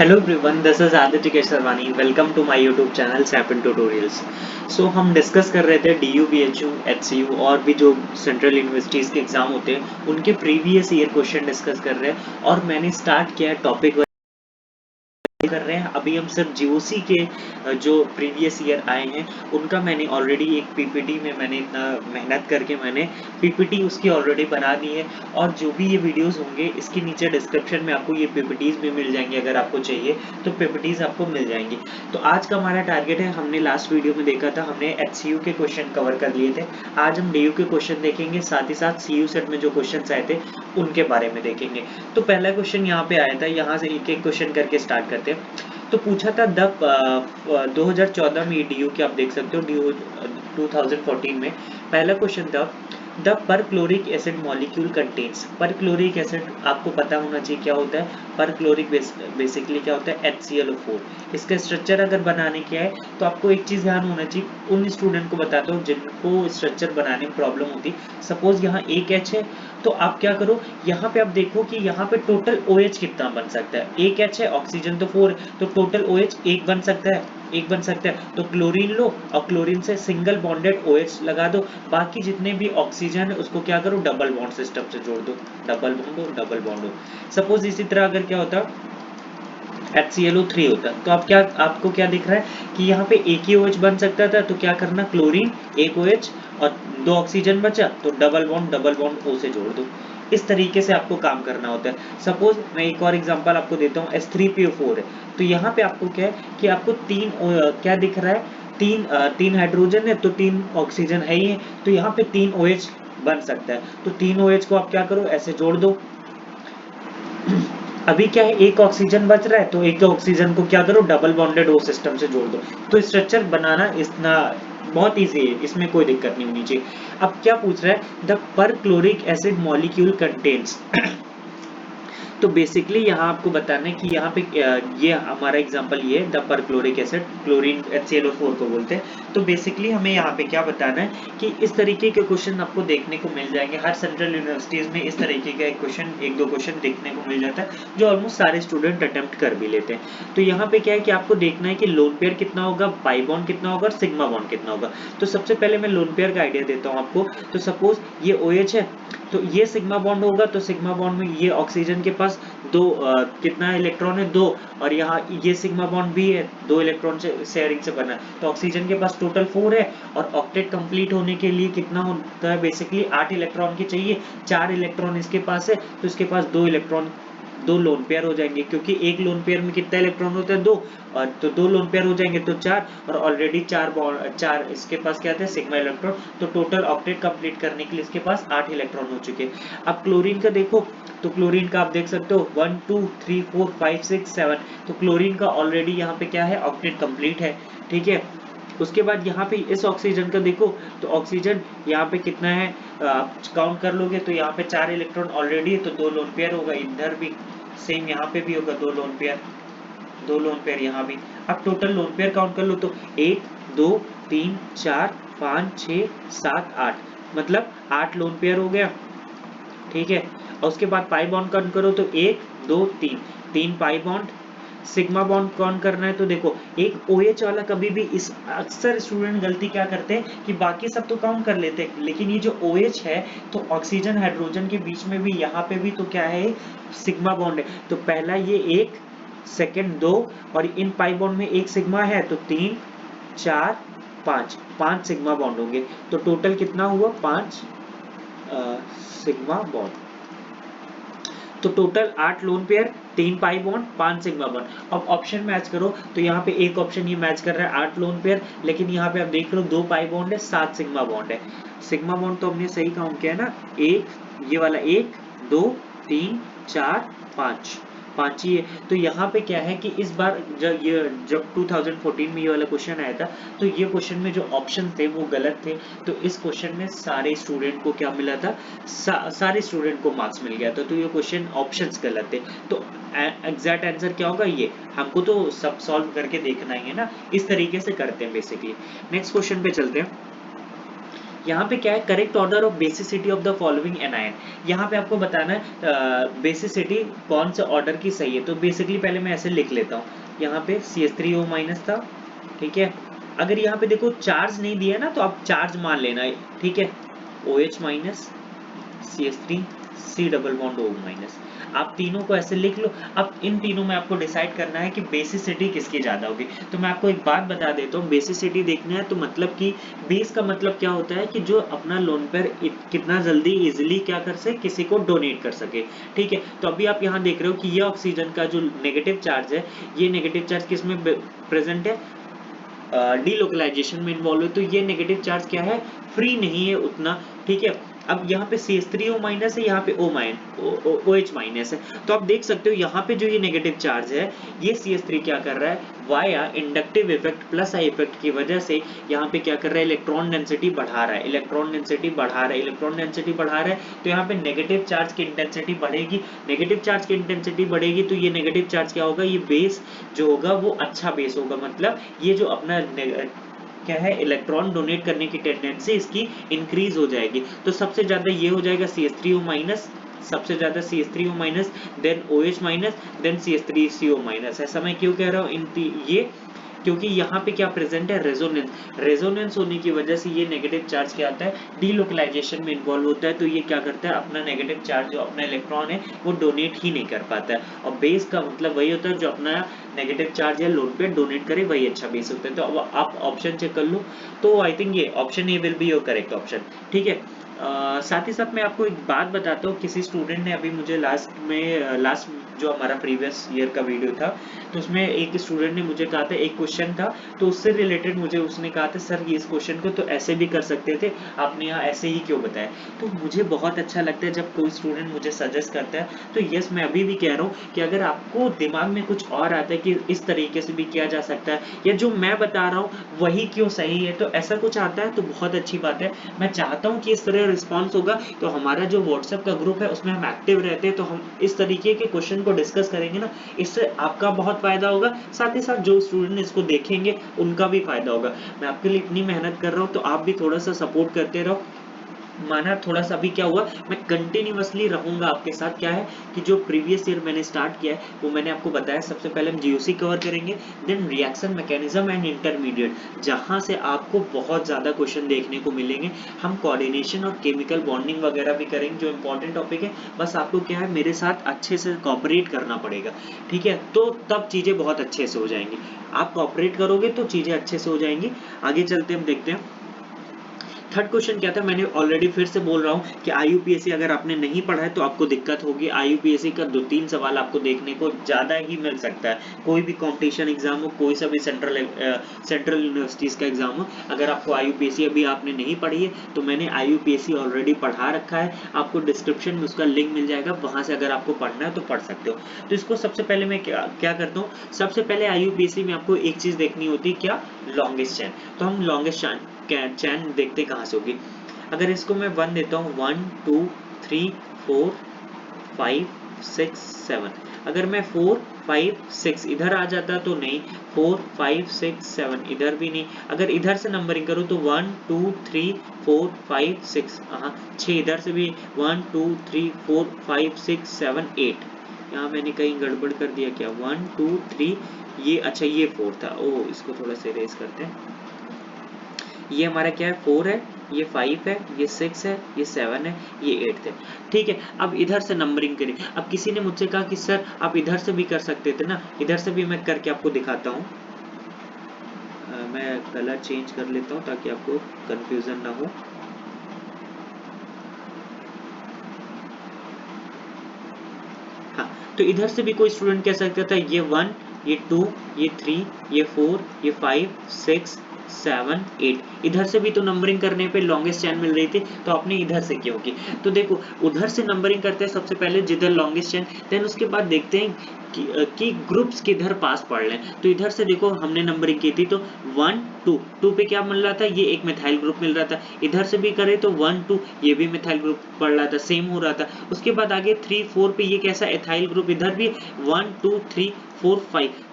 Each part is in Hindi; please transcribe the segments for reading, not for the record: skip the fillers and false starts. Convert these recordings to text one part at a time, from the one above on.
Hello everyone, this is Aditya Kesarwani. Welcome to my YouTube channel सैपिन ट्यूटोरियल्स। सो हम डिस्कस कर रहे थे डीयू, बीएचयू, एचसीयू और भी जो सेंट्रल यूनिवर्सिटीज़ के एग्जाम होते हैं उनके प्रीवियस ईयर क्वेश्चन डिस्कस कर रहे हैं। और मैंने स्टार्ट किया है टॉपिक कर रहे हैं। अभी हम सिर्फ जीओसी के जो प्रीवियस ईयर आए हैं उनका मैंने ऑलरेडी एक पीपीटी में मैंने इतना मेहनत करके मैंने पीपीटी उसकी ऑलरेडी बना दी है। और जो भी ये वीडियोस होंगे इसके नीचे डिस्क्रिप्शन में आपको ये पीपीटीज भी मिल जाएंगे। अगर आपको चाहिए तो पीपीटीज आपको मिल जाएंगी। तो आज का हमारा टारगेट है, हमने लास्ट वीडियो में देखा था, हमने एचसीयू के क्वेश्चन कवर कर लिए थे। आज हम डीयू के क्वेश्चन देखेंगे, साथ ही साथ सीयू सेट में जो क्वेश्चन आए थे उनके बारे में देखेंगे। तो पहला क्वेश्चन यहाँ पे आया था, यहाँ से एक एक क्वेश्चन करके स्टार्ट करते हैं। तो पूछा था 2014 में डीयू के, आप देख सकते हो डीयू 2014 में पहला क्वेश्चन था, the perchloric acid molecule contains. Perchloric acid आपको पता होना चाहिए क्या होता है। परक्लोरिक बेसिकली क्या होता है, HClO4। इसका स्ट्रक्चर अगर बनाने क्या है तो आपको एक चीज ध्यान होना चाहिए, उन स्टूडेंट को बताता हूँ जिनको स्ट्रक्चर बनाने में प्रॉब्लम होती। सपोज यहाँ एक H है तो आप क्या करो, यहाँ पे आप देखो कि यहाँ पे टोटल OH कितना बन सकता है। एक H है, ऑक्सीजन तो 4 है, तो टोटल OH एक बन सकता है, एक बन सकता है। तो क्लोरीन लो और क्लोरीन से सिंगल बॉन्डेड OH लगा दो। बाकी जितने भी ऑक्सीजन है उसको क्या करो, डबल बॉन्ड सिस्टम से जोड़ दो। डबल बॉन्ड हो, डबल बॉन्ड हो। सपोज इसी तरह अगर क्या होता HClO3 होता, तो आप क्या, आपको क्या दिख रहा है कि यहाँ पे एक ही OH बन सकता था। तो क्या करना, क्लोरीन एक OH और दो ऑक्सीजन बचा तो डबल बॉन्ड O से जोड़ दो। इस तरीके से आपको काम करना होता है। सपोज मैं एक और एग्जांपल आपको देता हूँ, H3PO4 है तो यहाँ पे आपको क्या है कि आपको क्या दिख रहा है, तीन हाइड्रोजन है तो तीन ऑक्सीजन है ही है, तो यहाँ पे तीन OH बन सकता है। तो तीन OH को आप क्या करो, ऐसे जोड़ दो। अभी क्या है, एक ऑक्सीजन बच रहा है तो एक ऑक्सीजन को क्या करो, डबल बॉन्डेड O सिस्टम से जोड़ दो। तो स्ट्रक्चर बनाना इतना बहुत इजी है, इसमें कोई दिक्कत नहीं होनी चाहिए। अब क्या पूछ रहा है, the perchloric acid molecule contains. तो बेसिकली यहाँ आपको बताना है कि यहाँ पे ये हमारा एग्जांपल ये है, the perchloric acid, chlorine HClO4 को बोलते हैं। तो बेसिकली हमें यहाँ पे क्या बताना है कि इस तरीके के क्वेश्चन आपको देखने को मिल जाएंगे। हर सेंट्रल यूनिवर्सिटीज में इस तरीके का क्वेश्चन, एक दो क्वेश्चन देखने को मिल जाता है जो ऑलमोस्ट सारे स्टूडेंट अटेम्प्ट कर भी लेते हैं। तो यहाँ पे क्या है कि आपको देखना है कि लोन पेयर कितना होगा, पाई बॉन्ड कितना होगा और सिग्मा बॉन्ड कितना होगा। तो सबसे पहले मैं लोन पेयर का आइडिया देता हूँ आपको। तो सपोज ये OH है तो ये सिग्मा बॉन्ड होगा, तो सिग्मा बॉन्ड में ये ऑक्सीजन के पास दो कितना इलेक्ट्रॉन है, दो। और यहाँ ये सिग्मा बॉन्ड भी है, दो इलेक्ट्रॉन से शेयरिंग से बना है। तो ऑक्सीजन के पास टोटल 4 है और ऑक्टेट कंप्लीट होने के लिए कितना होता है, बेसिकली 8 इलेक्ट्रॉन की चाहिए। 4 इलेक्ट्रॉन इसके पास है तो इसके पास दो इलेक्ट्रॉन, दो लोन पेयर हो जाएंगे, क्योंकि एक लोन पेयर में कितना इलेक्ट्रॉन होता है, दो। और तो दो लोन पेयर हो जाएंगे तो 4, और ऑलरेडी 4 इसके पास क्या थे, सिग्मा इलेक्ट्रॉन। तो टोटल ऑक्टेट कंप्लीट करने के लिए इसके पास 8 इलेक्ट्रॉन हो चुके हैं। अब क्लोरीन का देखो, तो क्लोरीन का आप देख सकते हो 1 2 3 4 5 6 7। तो क्लोरीन का ऑलरेडी यहाँ पे क्या है, ऑक्टेट कंप्लीट है। ठीक है, उसके बाद यहाँ पे इस ऑक्सीजन का देखो, तो ऑक्सीजन यहाँ पे कितना है, आप काउंट कर लोगे तो यहाँ पे 4 इलेक्ट्रॉन ऑलरेडी है तो दो लोन पेयर होगा। इधर भी सेम, यहाँ पे भी होगा दो लोन पेयर, दो लोन पेयर यहाँ भी। अब टोटल लोन पेयर काउंट कर लो तो 1 2 3 4 5 6 7 8, मतलब 8 लोन पेयर हो गया। ठीक है, और उसके बाद पाई बॉन्ड काउंट करो तो 1 2 3, तीन pi bond. Sigma bond count करना है तो देखो, एक OH वाला कभी भी, इस अक्सर स्टूडेंट गलती क्या करते हैं कि बाकी सब तो काउंट कर लेते हैं लेकिन ये जो OH है तो ऑक्सीजन हाइड्रोजन के बीच में भी, यहाँ पे भी तो क्या है, सिग्मा बॉन्ड है। तो पहला ये एक, सेकंड दो, और इन पाई बॉन्ड में एक सिग्मा है तो 3 4 5, 5 सिग्मा बॉन्ड होंगे। तो टोटल कितना हुआ, 5 सिग्मा बॉन्ड। तो total 8 lone pair, 3 pi bond, 5 sigma bond. अब ऑप्शन मैच करो तो यहाँ पे एक ऑप्शन ये मैच कर रहा है 8 लोन पेयर, लेकिन यहाँ पे आप देख लो 2 पाई बॉन्ड है, 7 सिग्मा बॉन्ड है। सिग्मा बॉन्ड तो हमने सही काउंट किया है ना, एक ये वाला, 1 2 3 4 5, 5 ही है। तो यहाँ पे क्या है कि इस बार जब 2014 में ये वाला क्वेश्चन आया था तो ये क्वेश्चन में जो ऑप्शन थे वो गलत थे। तो इस क्वेश्चन में सारे स्टूडेंट को क्या मिला था, सारे स्टूडेंट को मार्क्स मिल गया था। तो ये क्वेश्चन ऑप्शंस गलत थे। तो एग्जैक्ट आंसर क्या होगा, ये हमको तो सब सॉल्व करके देखना ही है ना, इस तरीके से करते हैं बेसिकली। नेक्स्ट क्वेश्चन पे चलते हैं। यहाँ पे क्या है, correct order of basicity of the following anion. यहाँ पे आपको बताना है बेसिसिटी कौन सा ऑर्डर की सही है। तो बेसिकली पहले मैं ऐसे लिख लेता हूँ, यहाँ पे CH3O- था, ठीक है। अगर यहाँ पे देखो चार्ज नहीं दिया ना तो आप चार्ज मान लेना, ठीक है। OH- CH3 C+O-। आप तीनों को ऐसे लिख लो। अब इन तीनों में आपको डिसाइड करना है कि बेसिसिटी किसकी ज्यादा होगी। तो मैं आपको एक बात बता देता हूँ, बेसिसिटी देखना है तो मतलब कि बेस का मतलब क्या होता है कि जो अपना लोन पेयर कितना जल्दी इजिली क्या कर सके, किसी को डोनेट कर सके, ठीक है। तो अभी आप यहाँ देख रहे हो कि ये ऑक्सीजन का जो नेगेटिव चार्ज है, ये नेगेटिव चार्ज किस में प्रेजेंट है, डीलोकलाइजेशन में इन्वॉल्व है। तो ये नेगेटिव चार्ज क्या है, फ्री नहीं है उतना, ठीक है। अब यहाँ पे CH3O- है, यहाँ पे OH- है। तो आप देख सकते हो यहाँ पे जो ये नेगेटिव चार्ज है, ये CH3 क्या कर रहा है, via inductive effect plus I effect की वजह से यहाँ पे क्या कर रहा है, इलेक्ट्रॉन डेंसिटी बढ़ा रहा है, इलेक्ट्रॉन डेंसिटी बढ़ा रहा है, इलेक्ट्रॉन डेंसिटी बढ़ा रहा है। तो यहाँ पे नेगेटिव चार्ज की इंटेंसिटी बढ़ेगी, नेगेटिव चार्ज की इंटेंसिटी बढ़ेगी तो ये नेगेटिव चार्ज क्या होगा, ये बेस जो होगा वो अच्छा बेस होगा, मतलब ये जो अपना क्या है, इलेक्ट्रॉन डोनेट करने की टेंडेंसी इसकी इंक्रीज हो जाएगी। तो सबसे ज्यादा ये हो जाएगा CH3O-, सबसे ज्यादा CH3O-, then OH-, then CH3CO-। ऐसा मैं क्यों कह रहा हूँ, ये क्योंकि यहाँ पे क्या प्रेजेंट है, रेजोनेंस। रेजोनेंस होने की वजह से ये नेगेटिव चार्ज क्या आता है, डीलोकलाइजेशन में इन्वॉल्व होता है। तो ये क्या करता है, अपना नेगेटिव चार्ज जो अपना इलेक्ट्रॉन है वो डोनेट ही नहीं कर पाता है। और बेस का मतलब वही होता है जो अपना नेगेटिव चार्ज है लोन पे डोनेट करे, वही अच्छा बेस होता है। तो अब आप ऑप्शन चेक कर लो, तो आई थिंक ये option A will be your correct option, ठीक है। साथ ही साथ मैं आपको एक बात बताता हूँ, किसी स्टूडेंट ने अभी मुझे लास्ट जो हमारा प्रीवियस ईयर का वीडियो था, तो उसमें एक स्टूडेंट ने मुझे कहा था, एक क्वेश्चन था तो उससे रिलेटेड मुझे उसने कहा था, सर ये इस क्वेश्चन को तो ऐसे भी कर सकते थे, आपने यहाँ ऐसे ही क्यों बताया। तो मुझे बहुत अच्छा लगता है जब कोई स्टूडेंट मुझे सजेस्ट करता है। तो यस, मैं अभी भी कह रहा हूँ कि अगर आपको दिमाग में कुछ और आता है कि इस तरीके से भी किया जा सकता है, या जो मैं बता रहा हूँ वही क्यों सही है, तो ऐसा कुछ आता है तो बहुत अच्छी बात है। मैं चाहता हूँ कि इस तरह रिस्पॉन्स होगा तो हमारा जो व्हाट्सएप का ग्रुप है उसमें हम एक्टिव रहते हैं, तो हम इस तरीके के क्वेश्चन को डिस्कस करेंगे ना, इससे आपका बहुत फायदा होगा, साथ ही साथ जो स्टूडेंट इसको देखेंगे उनका भी फायदा होगा। मैं आपके लिए इतनी मेहनत कर रहा हूँ तो आप भी थोड़ा सा सपोर्ट करते रहो। माना थोड़ा सा अभी क्या हुआ, मैं कंटिन्यूअसली रहूंगा आपके साथ। क्या है कि जो प्रीवियस ईयर मैंने स्टार्ट किया है वो मैंने आपको बताया, सबसे पहले हम जीओसी कवर करेंगे, then reaction mechanism and intermediate, जहां से आपको बहुत ज्यादा क्वेश्चन देखने को मिलेंगे। हम कोऑर्डिनेशन और केमिकल बॉन्डिंग वगैरह भी करेंगे, जो इंपॉर्टेंट टॉपिक है। बस आपको क्या है, मेरे साथ अच्छे से कॉपरेट करना पड़ेगा, ठीक है। तो तब चीजें बहुत अच्छे से हो जाएंगी, आप कॉपरेट करोगे तो चीजें अच्छे से हो जाएंगी। आगे चलते हम देखते हैं थर्ड क्वेश्चन क्या था। मैंने ऑलरेडी फिर से बोल रहा हूँ कि IUPAC अगर आपने नहीं पढ़ा है तो आपको दिक्कत होगी। IUPAC का 2-3 सवाल आपको देखने को ज्यादा ही मिल सकता है, कोई भी कंपटीशन एग्जाम हो, कोई सा भी सेंट्रल यूनिवर्सिटीज का एग्जाम हो। अगर आपको IUPAC अभी आपने नहीं पढ़ी है तो मैंने IUPAC ऑलरेडी पढ़ा रखा है, आपको डिस्क्रिप्शन में उसका लिंक मिल जाएगा, वहां से अगर आपको पढ़ना है तो पढ़ सकते हो। तो इसको सबसे पहले मैं क्या करता हूँ, सबसे पहले IUPAC में आपको एक चीज देखनी होती है, क्या, लॉन्गेस्ट चैन। तो हम लॉन्गेस्ट चैन देखते कहाँ से होगी। अगर इसको मैं 1 देता हूँ, 1 2 3 4 5 6 7, अगर मैं 4 5 6 इधर आ जाता तो नहीं, 4 5 6 7 इधर भी नहीं। अगर इधर से नंबरिंग करूँ तो 1 2 3 4 5 6, हाँ 6 इधर से भी, 1 2 3 4 5 6 7 8। यहाँ मैंने कहीं गड़बड़ कर दिया क्या, 1 2 3, ये अच्छा ये 4 था, ओ इसको थोड़ा से रेस करते हैं। ये हमारा क्या है, 4 है, ये 5 है, ये 6 है, ये 7 है, ये 8 है, ठीक है। अब इधर से नंबरिंग करें। अब किसी ने मुझसे कहा कि सर आप इधर से भी कर सकते थे ना, इधर से भी मैं करके आपको दिखाता हूँ। मैं कलर चेंज कर लेता हूँ ताकि आपको कंफ्यूजन ना हो। हाँ, तो इधर से भी कोई स्टूडेंट कह सकता था ये 1, ये 2, ये 3, ये 4, ये 5 6 7 8, इधर से भी तो नंबरिंग करने पे लॉन्गेस्ट चैन मिल रही थी, तो आपने इधर से क्यों की। तो देखो उधर से नंबरिंग करते हैं सबसे पहले जिधर लॉन्गेस्ट चैन, देन उसके बाद देखते हैं कि ग्रुप्स किधर पास पड़ रहे हैं। तो इधर से देखो हमने नंबरिंग की थी तो 1 टू पे क्या मिल रहा था, ये एक मिथाइल ग्रुप मिल रहा था। इधर से भी करे तो 1 2 ये भी मिथाइल ग्रुप पड़ रहा था, सेम हो रहा था। उसके बाद आगे 3 4 पे ये कैसा एथाइल ग्रुप, इधर भी 1 2 3 4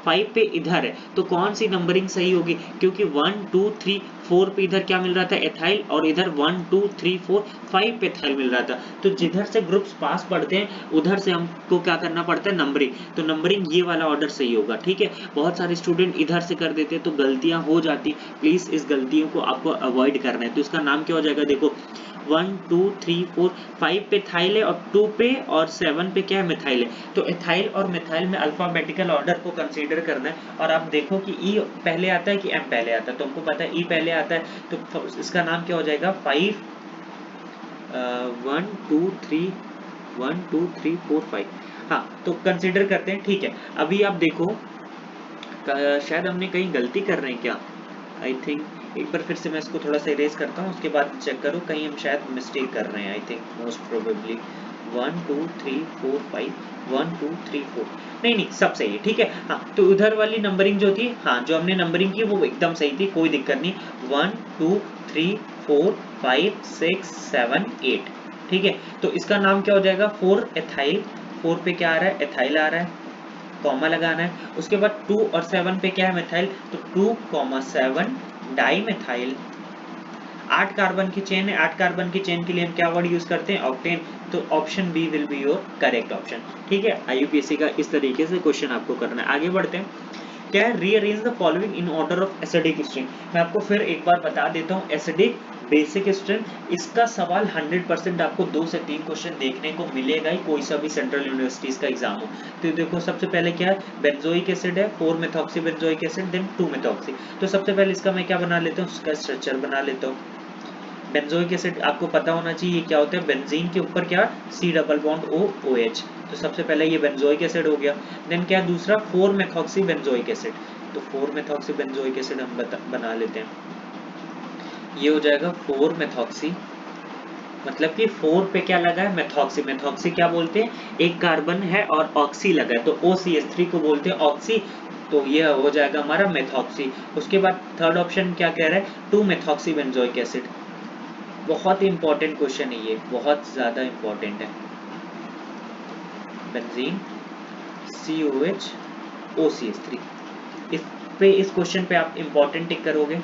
5 पे इधर है, तो कौन सी नंबरिंग सही होगी, क्योंकि 1 2 3 4 पे इधर क्या मिल रहा था एथाइल, और इधर 1 2 3 4 5 पे एथाइल मिल रहा था। तो जिधर से ग्रुप्स पास पढ़ते हैं उधर से हमको क्या करना पड़ता है, नंबरिंग। तो नंबरिंग ये वाला ऑर्डर सही होगा, ठीक है। बहुत सारे स्टूडेंट इधर से कर देते हैं तो गलतियां हो जाती, प्लीज इस गलतियों को आपको अवॉइड करना है। तो इसका नाम क्या हो जाएगा, देखो 1 2 3 4 5 पे थाइल है, और 2 पे और 7 पे क्या है, मिथाइल है। तो एथाइल और मिथाइल में अल्फाबेटिकल ऑर्डर को कंसीडर करना है, और आप देखो कि ई पहले आता है कि एम पहले आता है, तो हमको पता है ई पहले आता है, तो इसका नाम क्या हो जाएगा 5 1 2 3 1 2 3 4 5। हाँ, तो कंसीडर करते हैं, ठीक है। अभी आप देखो शायद हमने कहीं गलती कर रहे हैं क्या, आई थिंक एक बार फिर से मैं इसको थोड़ा सा इरेज करता हूँ, उसके बाद चेक करो कहीं हम शायद मिस्टेक कर रहे हैं। आई थिंक मोस्ट प्रोबेबली 1 2 3 4 5 1 2 3 4, नहीं सब सही है, ठीक है। हाँ, तो उधर वाली नंबरिंग जो थी, हाँ जो हमने नंबरिंग की वो एकदम सही थी, कोई दिक्कत नहीं। 1 2 3 4 5 6 7 8, ठीक है। तो इसका नाम क्या हो जाएगा, 4 एथाइल। 4 पे क्या आ रहा है, एथाइल आ रहा है, कॉमा लगाना है। उसके बाद 2 और 7 पे क्या है, मिथाइल, तो 2 7 डाई मिथाइल। 8 कार्बन की चेन है, 8 कार्बन की चेन के लिए हम क्या वर्ड यूज करते हैं, ऑक्टेन। तो option B will be your correct option, ठीक है। आईयूपीएससी का इस तरीके से क्वेश्चन आपको करना है। आगे बढ़ते हैं, क्या है, rearrange the following in order of acidic string. मैं आपको फिर एक बार बता देता हूँ, एसिडिक बेसिक स्ट्रिंग, इसका सवाल 100% आपको 2 से 3 क्वेश्चन देखने को मिलेगा ही, कोई सा भी सेंट्रल यूनिवर्सिटीज का एग्जाम हो। तो देखो सबसे पहले क्या है, बेंजोइक एसिड है, 4 methoxy benzoic acid, then 2 methoxy. तो सबसे पहले इसका मैं क्या बना लेता हूँ, उसका स्ट्रक्चर बना लेता हूँ। बेंजोइक एसिड आपको पता होना चाहिए क्या होता है, बेंजीन के ऊपर क्या, C double bond O OH। तो सबसे पहले ये बेंजोइक एसिड हो गया। देन क्या दूसरा, 4 मेथॉक्सी बेंजोइक एसिड। तो 4 मेथॉक्सी बेंजोइक एसिड हम बना लेते हैं। ये हो जाएगा 4 मेथॉक्सी, मतलब कि 4 पे क्या लगा है, मेथॉक्सी। मेथॉक्सी क्या बोलते हैं, एक कार्बन है और ऑक्सी लगा है, तो OCH3 को बोलते हैं ऑक्सी। तो ये हो जाएगा हमारा मेथॉक्सी। उसके बाद थर्ड ऑप्शन क्या कह रहा है, 2 मेथॉक्सी बेंजोइक एसिड। बहुत इंपॉर्टेंट क्वेश्चन है ये, बहुत ज्यादा इंपॉर्टेंट है। बेंजीन COH OCH3, इस क्वेश्चन पे आप इंपॉर्टेंट टिक करोगे,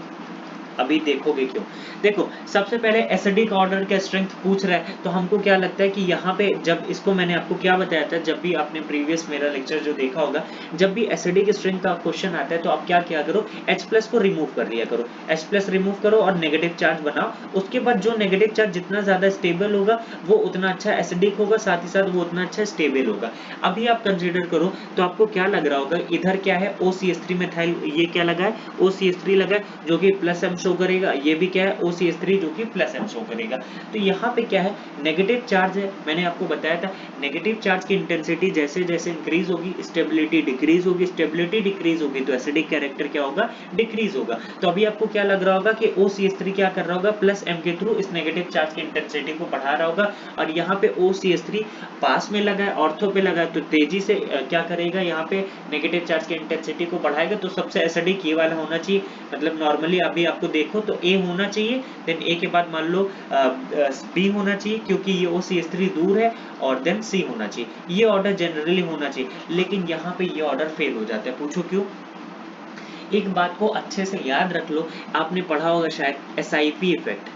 अभी देखोगे क्यों। देखो सबसे पहले एसिडिक ऑर्डर का स्ट्रेंथ पूछ रहा है, तो हमको क्या लगता है कि यहाँ पे, जब इसको मैंने आपको क्या बताया था, जब भी आपने प्रीवियस मेरा लेक्चर जो देखा होगा, जब भी एसिडिक स्ट्रेंथ का क्वेश्चन आता है तो आप क्या किया करो, H+ को रिमूव कर लिया करो, H+ रिमूव करो और नेगेटिव चार्ज बनाओ। उसके बाद जो नेगेटिव चार्ज जितना ज्यादा स्टेबल होगा वो उतना अच्छा एसिडिक होगा, साथ ही साथ वो उतना अच्छा स्टेबल होगा। अभी आप कंसीडर करो तो आपको क्या लग रहा होगा, इधर क्या है OCH3 मेथाइल, ये क्या लगा है OCH3 लगा है, जो कि +M शो करेगा, ये भी क्या है OCH3 जो कि +M शो करेगा। तो यहाँ पे क्या है, नेगेटिव चार्ज है, मैंने आपको बताया था नेगेटिव चार्ज की इंटेंसिटी जैसे जैसे इंक्रीज होगी स्टेबिलिटी डिक्रीज होगी, स्टेबिलिटी डिक्रीज होगी तो एसिडिक कैरेक्टर क्या होगा, डिक्रीज होगा। तो अभी आपको क्या लग रहा होगा कि OCH3 क्या कर रहा होगा, +M के थ्रू इस नेगेटिव चार्ज की इंटेंसिटी को बढ़ा रहा होगा, और यहाँ पे OCH3 पास में लगा है, ऑर्थो पे लगा है, तो तेजी से क्या करेगा, यहाँ पे नेगेटिव चार्ज की इंटेंसिटी को बढ़ाएगा। तो सबसे एसिडिक ये वाला होना चाहिए, मतलब नॉर्मली अभी आपको देखो तो A होना चाहिए, देन A के बाद मान लो B होना चाहिए क्योंकि ये OCH3 दूर है, और देन C होना चाहिए। ये ऑर्डर जनरली होना चाहिए, लेकिन यहाँ पे ये ऑर्डर फेल हो जाता है, पूछो क्यों। एक बात को अच्छे से याद रख लो, आपने पढ़ा होगा शायद SIP इफेक्ट,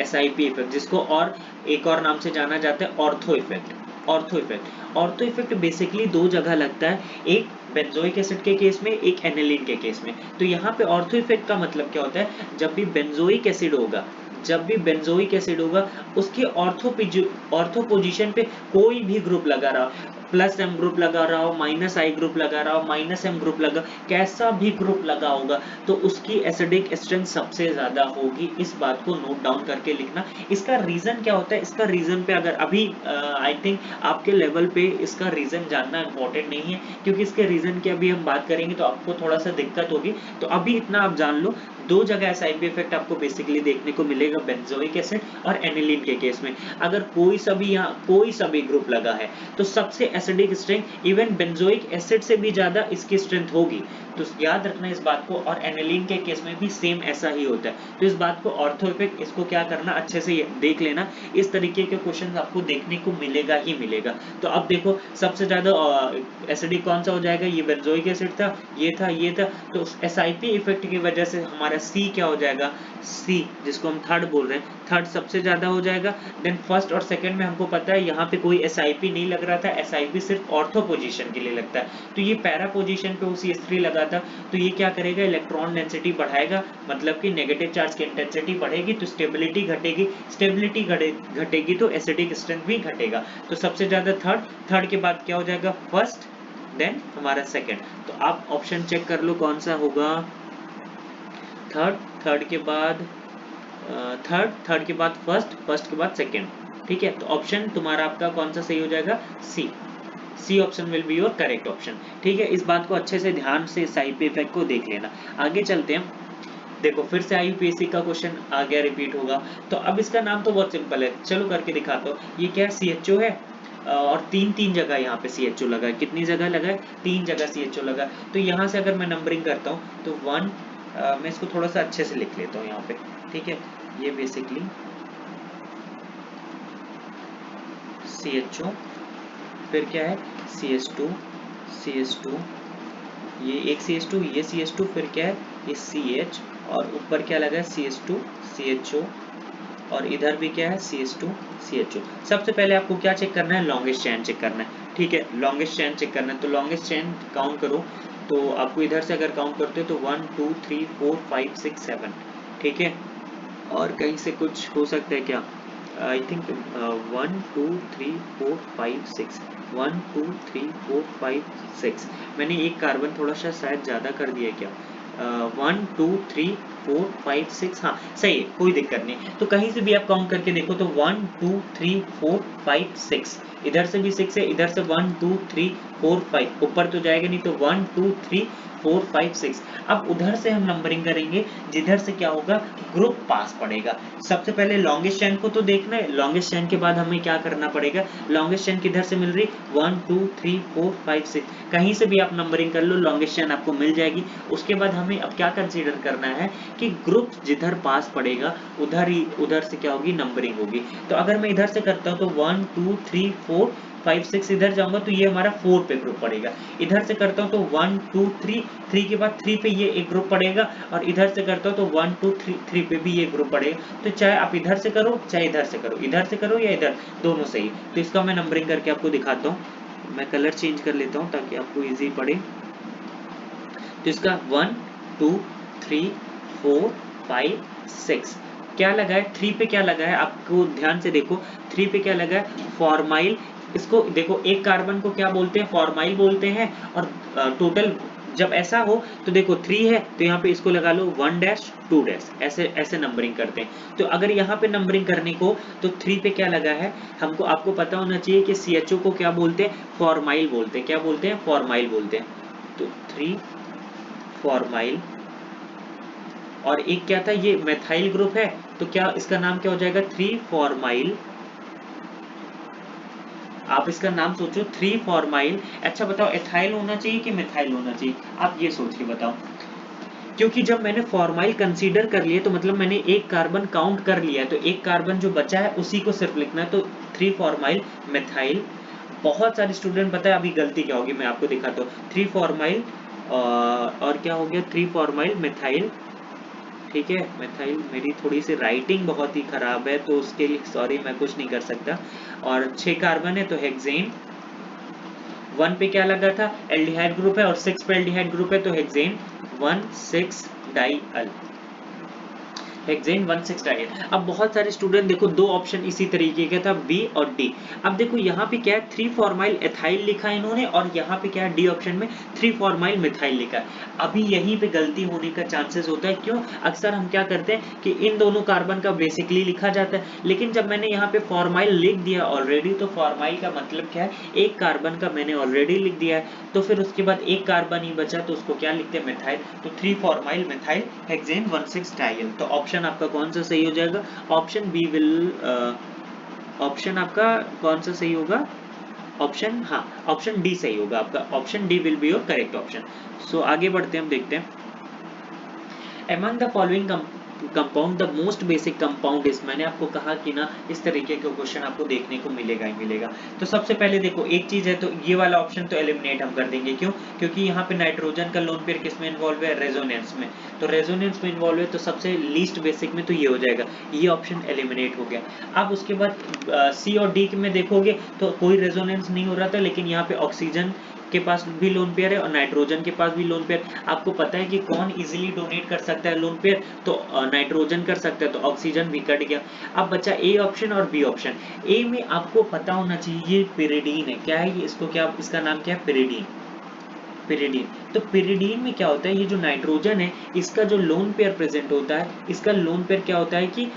SIP इफेक्ट जिसको और एक और नाम से जाना जाता है ortho effect. Ortho effect basically 2 जगह लगता है, एक बेंजोइक एसिड के केस में, एक एनिलीन के केस में। तो यहाँ पे ऑर्थो इफेक्ट का मतलब क्या होता है, जब भी बेंजोइक एसिड होगा, उसके ऑर्थो पोजीशन पे कोई भी ग्रुप लगा रहा हो, +M ग्रुप लगा रहा हो, -I ग्रुप लगा रहा हो, -M ग्रुप लगा, कैसा भी ग्रुप लगा होगा तो उसकी एसिडिक स्ट्रेंथ सबसे ज्यादा होगी। इस बात को नोट डाउन करके लिखना। इसका रीजन क्या होता है, इसका रीजन पे अगर अभी आई थिंक आपके लेवल पे इसका रीजन जानना इंपॉर्टेंट नहीं है, क्योंकि इसके रीजन की अभी हम बात करेंगे तो आपको थोड़ा सा दिक्कत होगी। तो अभी इतना आप जान लो, 2 जगह SIP इफेक्ट आपको बेसिकली देखने को मिलेगा, बेंजोइक एसिड और एनिलीन के केस में। अगर कोई सा भी ग्रुप लगा है तो सबसे acidic strength even benzoic acid से भी ज्यादा इसकी स्ट्रेंथ होगी। तो याद रखना इस बात को, और एनिलीन के केस में भी सेम ऐसा ही होता है। तो इस बात को ऑर्थो इफेक्ट इसको क्या करना, अच्छे से देख लेना, इस तरीके के क्वेश्चन आपको देखने को मिलेगा ही मिलेगा। तो अब देखो सबसे ज्यादा एसिडिक कौन सा हो जाएगा, ये बेंजोइक एसिड था, ये था, तो SIP इफेक्ट की वजह से हमारा C क्या हो जाएगा, C जिसको हम थर्ड बोल रहे हैं, थर्ड सबसे ज्यादा हो जाएगा। देन फर्स्ट और सेकंड में हमको पता है यहाँ पे कोई SIP नहीं लग रहा था, SIP सिर्फ ऑर्थो पोजीशन के लिए लगता है, तो ये पैरा पोजीशन पे OCH3 लगा था, तो ये क्या करेगा, इलेक्ट्रॉन डेंसिटी बढ़ाएगा, मतलब कि नेगेटिव चार्ज की इंटेंसिटी बढ़ेगी तो स्टेबिलिटी घटेगी, स्टेबिलिटी घटेगी तो एसिडिक स्ट्रेंथ भी घटेगा। तो सबसे ज्यादा थर्ड के बाद क्या हो जाएगा, फर्स्ट, देन हमारा सेकंड। तो आप ऑप्शन चेक कर लो कौन सा होगा, थर्ड के बाद थर्ड के बाद फर्स्ट के बाद सेकंड, ठीक है। तो ऑप्शन तुम्हारा आपका कौन सा सही हो जाएगा, C option will be your correct option, ठीक है। इस बात को अच्छे से ध्यान से SIP इफेक्ट को देख लेना। आगे चलते हैं, देखो फिर से IUPAC का क्वेश्चन आ गया, रिपीट होगा। तो अब इसका नाम तो बहुत सिंपल है, चलो करके दिखाता हूँ। ये क्या है, CHO है, और तीन जगह यहाँ पे CHO लगा है। कितनी जगह लगा है, 3 जगह CHO लगा है। तो यहाँ से अगर मैं नंबरिंग करता हूँ तो 1, मैं इसको थोड़ा सा अच्छे से लिख लेता हूँ यहाँ पे, ठीक है। ये बेसिकली CHO, फिर क्या है CH2, ये एक CH2, ये CH2, फिर क्या है ये CH, और ऊपर क्या लगा है CH2 CHO, और इधर भी क्या है CH2 CHO। सबसे पहले आपको क्या चेक करना है, लॉन्गेस्ट चेन चेक करना है, ठीक है। लॉन्गेस्ट चेन चेक करना है, तो लॉन्गेस्ट चेन काउंट करो, तो आपको इधर से अगर काउंट करते हो तो 1 2 3 4 5 6 7, ठीक है। और कहीं से कुछ हो सकता है क्या, आई थिंक 1 2 3 4 5 6, 1 2 3 4 5 6, मैंने एक कार्बन थोड़ा सा शायद ज्यादा कर दिया क्या, 1 2 3 4 5 6, हाँ सही है, कोई दिक्कत नहीं। तो कहीं से भी आप काउंट करके देखो तो 1 2 3 4 5 6, इधर से भी 6 है, इधर से 1 2 3 4 5, ऊपर तो जाएगा नहीं, तो 1 2 3 4 5 6। अब उधर से हम नंबरिंग करेंगे, जिधर से क्या होगा, ग्रुप पास पड़ेगा। सबसे पहले लॉन्गेस्ट चेन को तो देखना है, लॉन्गेस्ट चेन के बाद हमें क्या करना पड़ेगा, लॉन्गेस्ट चेन किधर से मिल रही, 1 2 3 4 5 6, कहीं से भी आप नंबरिंग कर लो, लॉन्गेस्ट चेन आपको मिल जाएगी। उसके बाद हमें अब क्या कंसीडर करना है कि ग्रुप जिधर पास पड़ेगा उधर से क्या होगी, नंबरिंग होगी। तो अगर मैं इधर से करता हूँ तो 1 2 3 4 5 6, इधर जाऊंगा तो ये हमारा 4 पे ग्रुप पड़ेगा। इधर से करता हूँ तो 1 2 3 के बाद 3 पे ये एक ग्रुप पड़ेगा, और इधर से करता हूँ तो 1 2 3 पे भी ये ग्रुप पड़ेगा। तो चाहे आप इधर से करो चाहे इधर से करो, इधर से करो या इधर, दोनों सही। तो इसका मैं नंबरिंग करके आपको दिखाता हूँ, मैं कलर चेंज कर लेता हूँ ताकि आपको इजी पड़े। तो इसका 1 2 3 4 5 6 क्या लगा है, 3 पे क्या लगा है, आपको ध्यान से देखो, 3 पे क्या लगा है, फॉर्माइल। इसको देखो, एक कार्बन को क्या बोलते हैं, फॉर्माइल बोलते हैं। और टोटल जब ऐसा हो तो देखो 3 है तो यहाँ पे इसको लगा लो 1 डैश 2 डैश, ऐसे ऐसे नंबरिंग करते हैं। तो अगर यहाँ पे नंबरिंग करने को तो 3 पे क्या लगा है, हमको आपको पता होना चाहिए कि CHO को क्या बोलते हैं, फॉर्माइल बोलते हैं। क्या बोलते हैं, फॉर्माइल बोलते हैं। तो 3 फॉर्माइल, और एक क्या था, ये मेथाइल ग्रुप है, तो क्या इसका नाम क्या हो जाएगा, 3 फॉर्माइल। आप इसका नाम सोचो, 3 फॉर्माइल। अच्छा बताओ, एथाइल होना चाहिए कि मेथाइल होना चाहिए, आप ये सोच के बताओ। क्योंकि जब मैंने फॉर्माइल कंसीडर कर लिए तो मतलब मैंने एक कार्बन काउंट कर लिया है, तो एक कार्बन जो बचा है उसी को सिर्फ लिखना है। तो 3 फॉर्माइल मेथाइल। बहुत सारे स्टूडेंट पता है अभी गलती क्या होगी, मैं आपको दिखाता हूँ। 3 फॉर्माइल और क्या हो गया, 3 फॉर्माइल मेथाइल, ठीक है। मेथाइल, मेरी थोड़ी सी राइटिंग बहुत ही खराब है तो उसके लिए सॉरी, मैं कुछ नहीं कर सकता। और 6 कार्बन है तो हेक्सेन। 1 पे क्या लगा था, एल्डिहाइड ग्रुप है, और 6 पे एल्डिहाइड ग्रुप है तो हेक्सेन 1,6 डाइअल, हेक्सेन 1,6 डाइअल। अब बहुत सारे स्टूडेंट देखो, दो ऑप्शन इसी तरीके का था, बी और डी। अब देखो यहाँ पे क्या है, 3 फॉर्माइल एथाइल लिखा है इन्होंने, और यहाँ पे क्या है, डी ऑप्शन में 3 फॉर्माइल मिथाइल लिखा है। अभी यहीं पे गलती होने का चांसेस होता है, क्यों, अक्सर हम क्या करते हैं कि इन दोनों कार्बन का बेसिकली लिखा जाता है, लेकिन जब मैंने यहाँ पे फॉर्माइल लिख दिया ऑलरेडी, तो फॉर्माइल का मतलब क्या है, एक कार्बन का मैंने ऑलरेडी लिख दिया है, तो फिर उसके बाद एक कार्बन ही बचा तो उसको क्या लिखते हैं, मिथाइल। तो 3 फॉर्माइल मिथाइल हेक्सेन 1,6 डाइअल। तो ऑप्शन आपका कौन सा सही हो जाएगा, ऑप्शन बी विल, ऑप्शन आपका कौन सा सही होगा, ऑप्शन, हाँ, ऑप्शन डी सही होगा आपका, option D will be your correct option. So आगे बढ़ते हैं, हम देखते हैं among the following compound the most basic compound is, मैंने आपको कहा कि ना इस तरीके का क्वेश्चन आपको देखने को मिलेगा ही मिलेगा। तो सबसे पहले देखो एक चीज है, तो ये वाला ऑप्शन तो एलिमिनेट हम कर देंगे, क्यों? क्योंकि यहाँ पे नाइट्रोजन का लोन पेयर किस में इन्वॉल्व है? रेजोनेंस में। तो रेजोनेंस में इन्वॉल्व है, तो सबसे लीस्ट बेसिक में तो ये हो जाएगा, ये ऑप्शन एलिमिनेट हो गया। अब उसके बाद सी और डी में देखोगे तो कोई रेजोनेंस नहीं हो रहा था, लेकिन यहाँ पे ऑक्सीजन के पास भी लोन पेयर है और नाइट्रोजन के पास भी लोन पेयर। आपको पता है कि कौन इजीली डोनेट कर सकता है लोन पेयर? तो नाइट्रोजन कर सकता है, तो ऑक्सीजन भी कट गया। अब बचा ए ऑप्शन और बी ऑप्शन। ए में आपको पता होना चाहिए ये पिरिडीन है, क्या है ये, इसको क्या, इसका नाम क्या है? पिरिडीन। पिरिडीन, तो पिरिडीन में क्या होता है, ये जो नाइट्रोजन है इसका जो लोन पेयर प्रेजेंट होता है, इसका लोन पेयर क्या होता है कि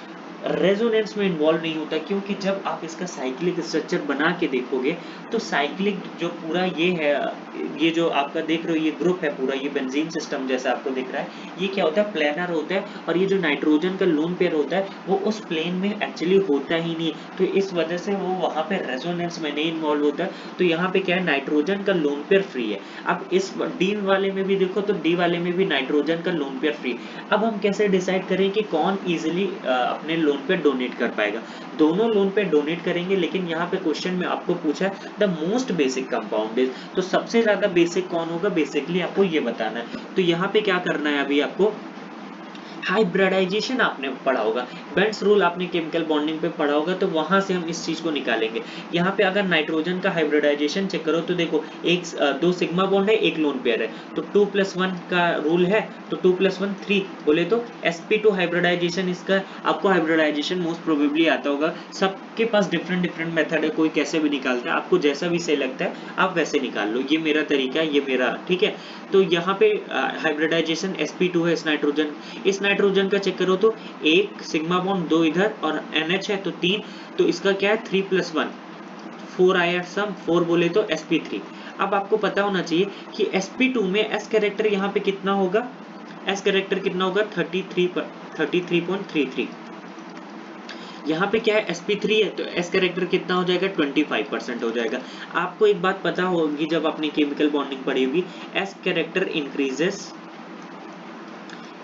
रेजोनेंस में इन्वॉल्व नहीं होता, क्योंकि जब आप इसका साइक्लिक स्ट्रक्चर बना के देखोगे तो साइक्लिक जो पूरा ये है, ये जो आपका देख रहे हो ये ग्रुप है पूरा, ये बेंजीन सिस्टम जैसा आपको दिख रहा है, ये क्या होता है? प्लेनर होता है, और ये जो नाइट्रोजन का लोन पेयर होता है वो उस प्लेन में एक्चुअली होता ही नहीं, तो इस वजह से वो वहां पे रेजोनेंस में नहीं इन्वॉल्व होता है। तो यहाँ पे क्या है, नाइट्रोजन का लोन पेयर फ्री है। अब इस डी वाले में भी देखो, तो डी वाले में भी नाइट्रोजन का लोन पेयर फ्री। अब हम कैसे डिसाइड करें कि कौन इजीली अपने लोन पे डोनेट कर पाएगा? दोनों लोन पे डोनेट करेंगे, लेकिन यहाँ पे क्वेश्चन में आपको पूछा है the most basic compound is, तो सबसे ज्यादा बेसिक कौन होगा, बेसिकली आपको ये बताना है। तो यहाँ पे क्या करना है अभी आपको, हाइब्रिडाइजेशन आपने पढ़ा होगा, बेंट्स रूल आपने केमिकल बॉन्डिंग पे पढ़ा होगा, तो वहां से हम इस चीज को निकालेंगे। यहाँ पे अगर नाइट्रोजन का हाइब्रिडाइजेशन चेक करो तो देखो दो सिग्मा बॉन्ड है, एक लोन पेयर है, तो 2+1 का रूल है, तो 2+1 3 बोले तो sp2 हाइब्रिडाइजेशन इसका आपको हाइब्रिडाइजेशन मोस्ट प्रोबेबली आता होगा। सबके पास डिफरेंट डिफरेंट मेथड है, कोई कैसे भी निकालता है, आपको जैसा भी सही लगता है आप वैसे निकाल लो, ये मेरा तरीका है, ये मेरा ठीक है। तो यहाँ पे हाइब्रिडाइजेशन sp2 है इस नाइट्रोजन का चेक करो तो एक सिग्मा बॉन्ड, दो इधर और NH है तो 3, तो इसका क्या है 3+1 4 आया, सम 4 बोले तो sp3। अब आपको पता होना चाहिए कि sp2 में s कैरेक्टर यहाँ पे कितना होगा, s कैरेक्टर कितना होगा 33.33। यहाँ पे क्या है sp3 है, तो s कैरेक्टर कितना हो जाएगा 25% हो जाएगा। आपको एक बात पता होगी जब आपने केमिकल बॉन्डिंग पढ़ी होगी, s character increases,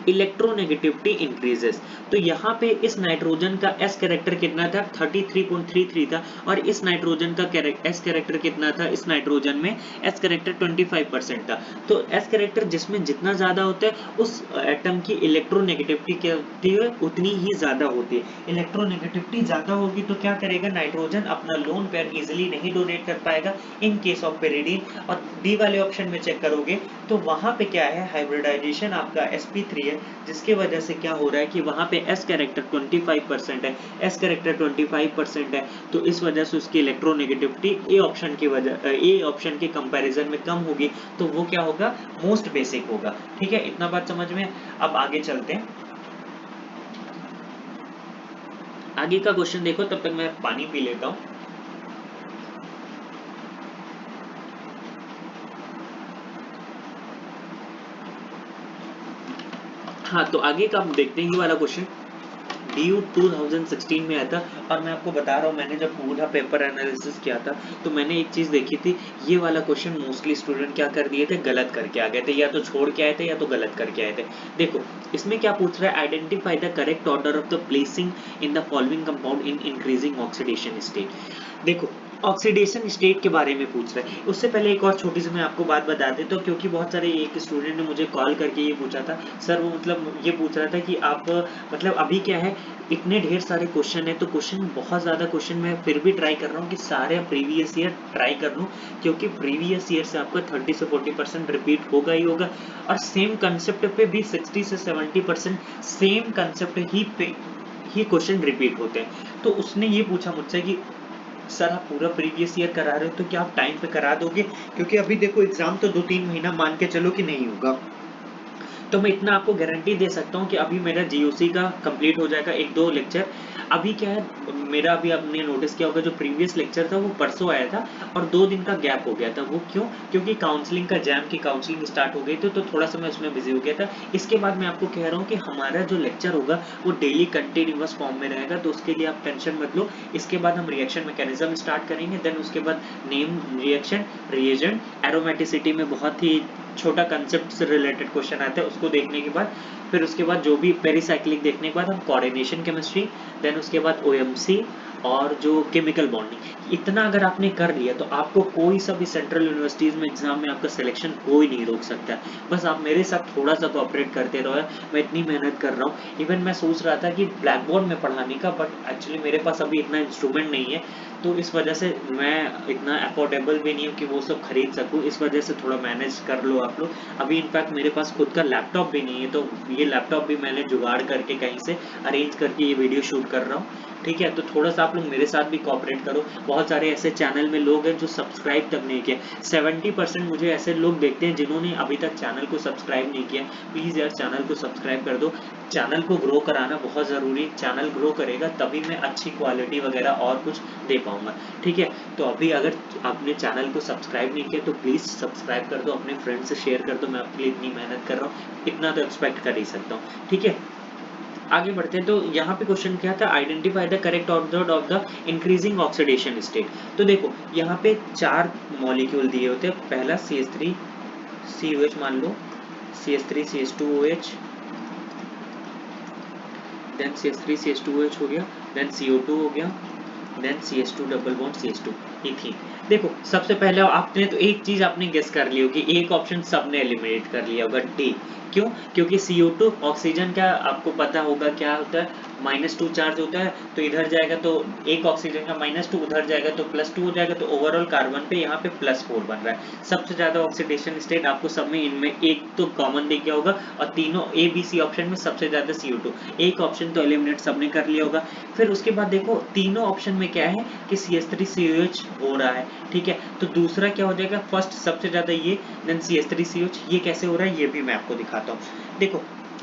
electronegativity increases. तो यहाँ पे इस नाइट्रोजन का S कैरेक्टर कितना था 33.33 था, और इस नाइट्रोजन का S कैरेक्टर कितना था, इस नाइट्रोजन में S कैरेक्टर 25% था। तो S कैरेक्टर जिसमें जितना ज्यादा होता है उस एटम की इलेक्ट्रोनेगेटिविटी क्या होती है, उतनी ही ज्यादा होती है। इलेक्ट्रोनेगेटिविटी ज्यादा होगी तो क्या करेगा, नाइट्रोजन अपना लोन पेयर इजिली नहीं डोनेट कर पाएगा इन केस ऑफ पेरिडीन। और डी वाले ऑप्शन में चेक करोगे तो वहां पे क्या है, हाइब्रिडाइजेशन आपका sp3 है, जिसकी वजह से क्या हो रहा है कि वहां पे S कैरेक्टर 25% है, S कैरेक्टर 25% है, तो इस वजह से उसकी इलेक्ट्रोनेगेटिविटी ए ऑप्शन की वजह, ए ऑप्शन के कंपैरिजन में कम होगी, तो वो क्या होगा, मोस्ट बेसिक होगा। ठीक है, इतना बात समझ में। अब आगे चलते हैं, आगे का क्वेश्चन देखो, तब तक मैं पानी पी लेता हूँ। हाँ, तो आगे का हम देखते हैं, ये वाला क्वेश्चन DU 2016 में आया था, और मैं आपको बता रहा हूँ मैंने जब पूरा पेपर एनालिसिस किया था तो मैंने एक चीज देखी थी, ये वाला क्वेश्चन मोस्टली स्टूडेंट क्या कर दिए थे, गलत करके आ गए थे, या तो छोड़ के आए थे या तो गलत करके आए थे। देखो इसमें क्या पूछ रहा है, identify the correct order of the placing in the following compound in increasing oxidation state. देखो ऑक्सीडेशन स्टेट के बारे में पूछ रहा है। उससे पहले एक और छोटी सी मैं आपको बात बता देता हूँ, क्योंकि बहुत सारे एक स्टूडेंट ने मुझे कॉल करके ये पूछा था, सर वो मतलब ये पूछ रहा था कि आप मतलब अभी क्या है, इतने ढेर सारे क्वेश्चन है, तो क्वेश्चन बहुत ज़्यादा क्वेश्चन मैं फिर भी ट्राई कर रहा हूँ कि सारे प्रीवियस ईयर ट्राई कर लूँ, क्योंकि प्रीवियस ईयर से आपका 30 से 40% रिपीट होगा ही होगा, और सेम कंसेप्ट पे भी 60 से 70% सेम कंसेप्ट ही क्वेश्चन रिपीट होते हैं। तो उसने ये पूछा मुझसे कि सर आप पूरा प्रीवियस ईयर करा रहे हो तो क्या आप टाइम पे करा दोगे, क्योंकि अभी देखो एग्जाम तो 2-3 महीना मान के चलो कि नहीं होगा। तो मैं इतना आपको गारंटी दे सकता हूँ कि अभी मेरा GOC का कंप्लीट हो जाएगा, 1-2 लेक्चर अभी क्या है, मेरा अभी आपने नोटिस किया होगा जो प्रीवियस लेक्चर था वो परसों आया था और 2 दिन का गैप हो गया था। वो क्यों? क्योंकि काउंसलिंग का जैम की काउंसलिंग स्टार्ट हो गई थी, तो थोड़ा सा मैं उसमें बिजी हो गया था। इसके बाद मैं आपको कह रहा हूँ कि हमारा जो लेक्चर होगा वो डेली कंटिन्यूअस फॉर्म में रहेगा, तो उसके लिए आप टेंशन मत लो। इसके बाद हम रिएक्शन मैकेनिज्म स्टार्ट करेंगे, देन उसके बाद नेम, रिएक्शन, रिएजेंट, एरोमेटिसिटी में बहुत ही छोटा कंसेप्ट से रिलेटेड क्वेश्चन आता है, उसको देखने के बाद फिर उसके बाद जो भी पेरिसाइक्लिक देखने के बाद हम कोऑर्डिनेशन केमिस्ट्री, देन उसके बाद ओएमसी और जो केमिकल बॉन्डिंग, इतना अगर आपने कर लिया तो आपको कोई सा भी सेंट्रल यूनिवर्सिटीज में एग्जाम में आपका सिलेक्शन कोई नहीं रोक सकता। बस आप मेरे साथ थोड़ा सा कोऑपरेट करते रहो। मैं इतनी मेहनत कर रहा हूँ, इवन मैं सोच रहा था कि ब्लैक बोर्ड में पढ़ाने का, बट एक्चुअली मेरे पास अभी इतना इंस्ट्रूमेंट नहीं है, तो इस वजह से मैं इतना अफोर्डेबल भी नहीं हूँ कि वो सब खरीद सकूँ। इस वजह से थोड़ा मैनेज कर लो आप लोग। अभी इनफैक्ट मेरे पास खुद का लैपटॉप भी नहीं है, तो ये लैपटॉप भी मैंने जुगाड़ करके कहीं से अरेंज करके ये वीडियो शूट कर रहा हूँ। ठीक है, तो थोड़ा सा आप लोग मेरे साथ भी कोऑपरेट करो। बहुत सारे ऐसे चैनल में लोग हैं जो सब्सक्राइब तक नहीं किए। 70% मुझे ऐसे लोग देखते हैं जिन्होंने अभी तक चैनल को सब्सक्राइब नहीं किया। प्लीज़ यार चैनल को सब्सक्राइब कर दो। चैनल को ग्रो कराना बहुत ज़रूरी है। चैनल ग्रो करेगा तभी मैं अच्छी क्वालिटी वगैरह और कुछ दे पाऊंगा। ठीक है, तो अभी अगर आपने चैनल को सब्सक्राइब नहीं किया तो प्लीज़ सब्सक्राइब कर दो, अपने फ्रेंड से शेयर कर दो। मैं आपके लिए इतनी मेहनत कर रहा हूँ, इतना तो एक्सपेक्ट कर ही सकता हूँ। ठीक है, आगे बढ़ते हैं। तो यहाँ पे क्वेश्चन क्या था, identify the correct order of the increasing oxidation state. तो देखो यहाँ पे 4 मॉलिक्यूल दिए होते हैं। पहला CH3 COH मान लो, CH3 CH2OH, then CH3 CH2OH हो गया, देन CO2 हो गया, then CH2 double bond CH2 ethene. देखो सबसे पहले आपने तो एक चीज आपने गेस कर ली होगी, एक ऑप्शन सबने एलिमिनेट कर लिया होगा, डी। क्यों? क्योंकि CO2 ऑक्सीजन का आपको पता होगा क्या होता है, -2 चार्ज होता है, तो इधर जाएगा तो एक ऑक्सीजन का -2, उधर जाएगा तो +2 हो जाएगा, तो ओवरऑल कार्बन पे यहाँ पे +4 बन रहा है। सबसे ज्यादा ऑक्सीडेशन स्टेट आपको सब में इनमें एक तो कॉमन दिख गया होगा, और तीनों ABC ऑप्शन में सबसे ज्यादा CO2। एक ऑप्शन तो एलिमिनेट सबने कर लिया होगा। फिर उसके बाद देखो तीनों ऑप्शन में क्या है कि CH3COH हो रहा है। ठीक है, तो दूसरा क्या हो जाएगा, फर्स्ट सबसे ज्यादा ये, देन CH3COH। ये कैसे हो रहा है ये भी मैं आपको दिखाता हूँ। देखो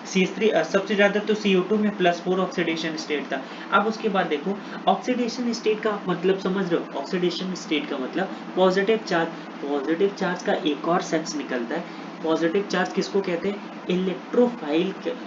CH3 सबसे ज्यादा तो CO2 में +4 ऑक्सीडेशन स्टेट था। अब उसके बाद देखो ऑक्सीडेशन स्टेट का मतलब समझ रहे हो, ऑक्सीडेशन स्टेट का मतलब पॉजिटिव चार्ज। पॉजिटिव चार्ज का एक और सेंस निकलता है। पॉजिटिव चार्ज किसको कहते हैं,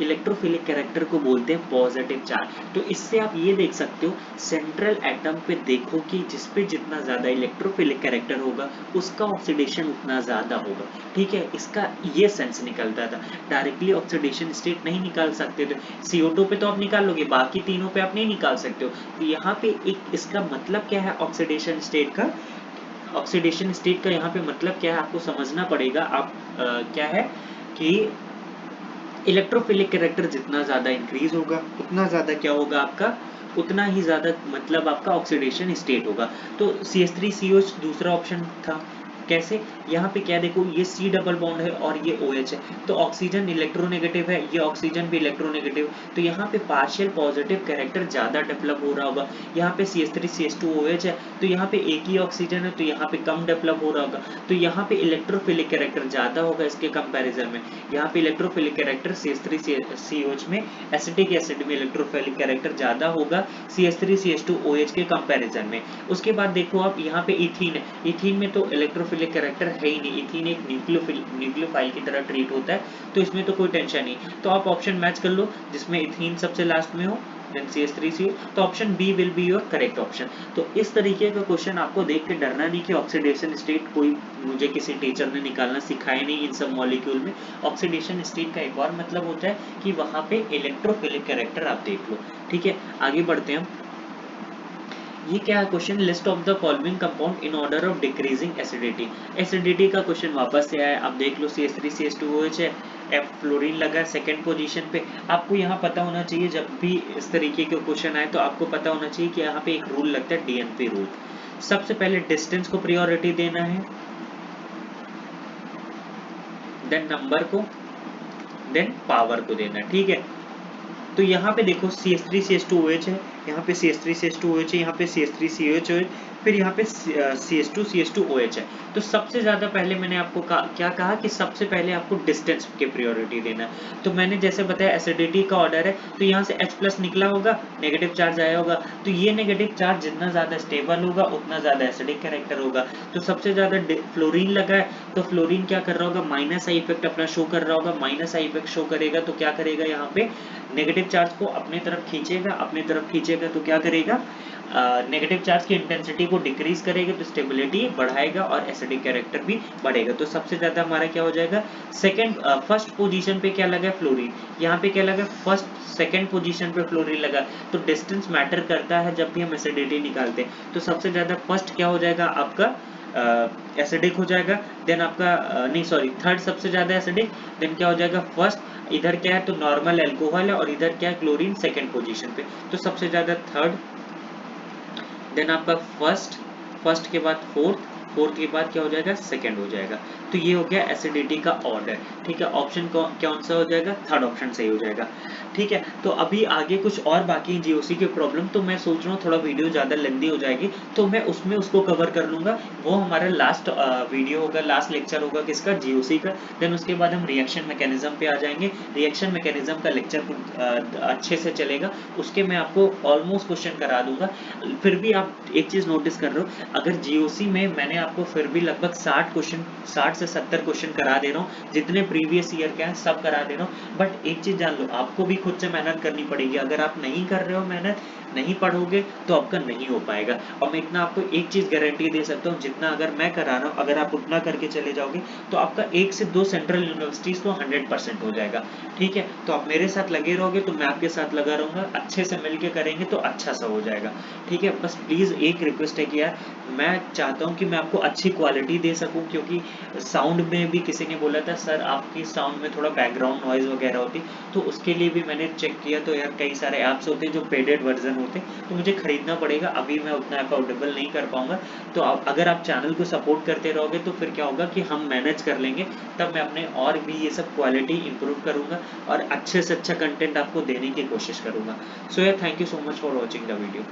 इलेक्ट्रोफिलिक कैरेक्टर को बोलते हैं पॉजिटिव चार्ज। तो इससे आप ये देख सकते हो, सेंट्रल एटम पे देखो कि जिस पे जितना ज्यादा इलेक्ट्रोफिलिक कैरेक्टर होगा उसका ऑक्सीडेशन उतना ज्यादा होगा। ठीक है, इसका ये सेंस निकलता था। डायरेक्टली ऑक्सीडेशन स्टेट नहीं निकाल सकते थे। CO2 पे तो आप निकाल लोगे, बाकी तीनों पे आप नहीं निकाल सकते हो। तो यहाँ पे एक इसका मतलब क्या है ऑक्सीडेशन स्टेट का, ऑक्सीडेशन स्टेट का यहाँ पे मतलब क्या है आपको समझना पड़ेगा। आप क्या है कि इलेक्ट्रोफिलिक कैरेक्टर जितना ज्यादा इंक्रीज होगा उतना ज्यादा क्या होगा आपका, उतना ही ज्यादा मतलब आपका ऑक्सीडेशन स्टेट होगा। तो CH3COH दूसरा ऑप्शन था। कैसे, यहाँ पे क्या देखो ये C डबल बॉन्ड है और ये OH है, तो ऑक्सीजन इलेक्ट्रोनेगेटिव है, ये ऑक्सीजन भी इलेक्ट्रोनेगेटिव, तो यहाँ पे पार्शियल पॉजिटिव कैरेक्टर ज्यादा डेवलप हो रहा होगा। यहाँ पे CH3CH2OH है, तो यहाँ पे एक ही ऑक्सीजन है, तो यहाँ पे कम डेवलप हो रहा होगा, तो यहाँ पे इलेक्ट्रोफिलिक कैरेक्टर ज्यादा होगा इसके कंपैरिजन में। यहाँ पे इलेक्ट्रोफिलिक कैरेक्टर CH3COH में, एसिटिक एसिड में इलेक्ट्रोफिलिक कैरेक्टर ज्यादा होगा CH3CH2OH के कंपैरिजन में। उसके बाद देखो आप यहाँ पे इथीन है, इथीन में तो इलेक्ट्रोफिलिक कैरेक्टर है ही नहीं, इथीन एक न्यूक्लियोफाइल की तरह ट्रीट होता है, तो इसमें तो कोई टेंशन नहीं। तो आप ऑप्शन मैच कर लो जिसमें इथीन सबसे लास्ट में हो, देन CH3CO, तो option B will be your correct option. तो इस तरीके का क्वेश्चन आपको देख के डरना नहीं कि ऑक्सीडेशन स्टेट कोई मुझे किसी टीचर ने निकालना सिखाया नहीं इन सब मॉलिक्यूल में। ऑक्सीडेशन स्टेट का एक और मतलब होता है कि वहां पे इलेक्ट्रोफिलिक कैरेक्टर आप देख लो। ठीक है, आगे बढ़ते हैं हम। ये क्या है question, list of the following compound in order of decreasing acidity. Acidity का क्वेश्चन वापस से आया, आप देख लो CH3CH2OH है, F फ्लोरीन लगा है सेकंड पोजीशन पे। आपको यहाँ पता होना चाहिए जब भी इस तरीके के क्वेश्चन आए तो आपको पता होना चाहिए कि यहाँ पे एक रूल लगता है DNP रूल। सबसे पहले डिस्टेंस को प्रियोरिटी देना है, देन नंबर को, देन पावर को देना। ठीक है, तो यहाँ पे देखो CH3CH2OH है, यहाँ पे CH3CH2OH है, यहाँ पे CH3COH है, फिर यहाँ पे CH2OH है। तो सबसे ज़्यादा पहले मैंने आपको क्या कहा कि सबसे पहले आपको डिस्टेंस के प्रायोरिटी देना है। तो मैंने जैसे बताया एसिडिटी का ऑर्डर है, तो यहाँ से H+ निकला होगा, नेगेटिव चार्ज आया होगा, तो ये नेगेटिव चार्ज जितना ज़्यादा स्टेबल होगा उतना ज़्यादा एसिडिक कैरेक्टर होगा। तो सबसे ज़्यादा फ्लोरीन लगा है, तो फ्लोरीन क्या कर रहा होगा, माइनस आई इफेक्ट अपना शो कर रहा होगा। माइनस आई इफेक्ट शो करेगा तो क्या करेगा, यहाँ पे नेगेटिव चार्ज को अपने तरफ खींचेगा, अपने तरफ खींचेगा तो क्या करेगा, नेगेटिव चार्ज की इंटेंसिटी को डिक्रीज करेगा, तो स्टेबिलिटी बढ़ाएगा और एसिडिक कैरेक्टर भी बढ़ेगा। तो सबसे ज्यादा हमारा क्या हो जाएगा, फर्स्ट पोजीशन पे क्या लगा, फ्लोरीन। यहाँ पे क्या लगा, सेकंड पोजीशन पे फ्लोरीन लगा। तो डिस्टेंस मैटर करता है जब भी हम एसिडिटी निकालते हैं। तो सबसे ज्यादा फर्स्ट क्या हो जाएगा आपका, एसिडिक हो जाएगा। देन आपका नहीं सॉरी, थर्ड सबसे ज्यादा एसिडिक। देन क्या हो जाएगा, फर्स्ट इधर क्या है तो नॉर्मल एल्कोहल है, और इधर क्या है क्लोरीन सेकंड पोजीशन पे। तो सबसे ज्यादा थर्ड, देन आपका फर्स्ट के बाद फोर्थ के बाद क्या हो जाएगा, सेकंड हो जाएगा। तो ये हो गया एसिडिटी का ऑर्डर। ठीक है, ऑप्शन कौन सा हो जाएगा, थर्ड ऑप्शन सही हो जाएगा। ठीक है, तो अभी आगे कुछ और बाकी जीओसी के प्रॉब्लम, तो मैं सोच रहा हूँ थोड़ा वीडियो ज़्यादा लेंदी हो जाएगी, तो मैं उसमें उसको कवर कर लूँगा। वो हमारा लास्ट वीडियो होगा, लास्ट लेक्चर होगा किसका, जीओसी का। देन उसके बाद हम रिएक्शन मैकेनिज्म पे आ जाएंगे। रिएक्शन मैकेनिज्म का लेक्चर अच्छे से चलेगा, उसके मैं आपको ऑलमोस्ट क्वेश्चन करा दूंगा। फिर भी आप एक चीज़ नोटिस कर रहे हो, अगर जीओसी में मैंने आपको फिर भी लगभग 60 से 70 क्वेश्चन करा दे रहा हूँ, जितने प्रीवियस ईयर के हैं सब करा दे रहा हूँ। बट एक चीज़ जान लो, आपको भी खुद से मेहनत करनी पड़ेगी। अगर आप नहीं कर रहे हो मेहनत, नहीं पढ़ोगे तो आपका नहीं हो पाएगा। और मैं इतना आपको एक चीज़ गारंटी दे सकता हूँ, जितना अगर मैं करा रहा हूँ, अगर आप उतना करके चले जाओगे तो आपका 1 से 2 सेंट्रल यूनिवर्सिटीज़ तो 100% हो जाएगा। ठीक है, तो आप मेरे साथ लगे रहोगे तो मैं आपके साथ लगा रहूँगा, अच्छे से मिलके करेंगे तो अच्छा सा हो जाएगा। ठीक है, बस प्लीज़ एक रिक्वेस्ट है कि यार, मैं चाहता हूँ कि मैं आपको अच्छी क्वालिटी दे सकूँ, क्योंकि साउंड में भी किसी ने बोला था सर आपकी साउंड में थोड़ा बैकग्राउंड नॉइज़ वगैरह होती, तो उसके लिए भी मैंने चेक किया, तो यार कई सारे ऐप्स होते हैं जो पेडेड वर्जन होते हैं, तो मुझे खरीदना पड़ेगा। अभी मैं उतना अफोर्डेबल नहीं कर पाऊंगा। तो अगर आप चैनल को सपोर्ट करते रहोगे तो फिर क्या होगा कि हम मैनेज कर लेंगे, तब मैं अपने और भी ये सब क्वालिटी इंप्रूव करूंगा और अच्छे से अच्छा कंटेंट आपको देने की कोशिश करूंगा। सो यार, thank you so much for watching the video.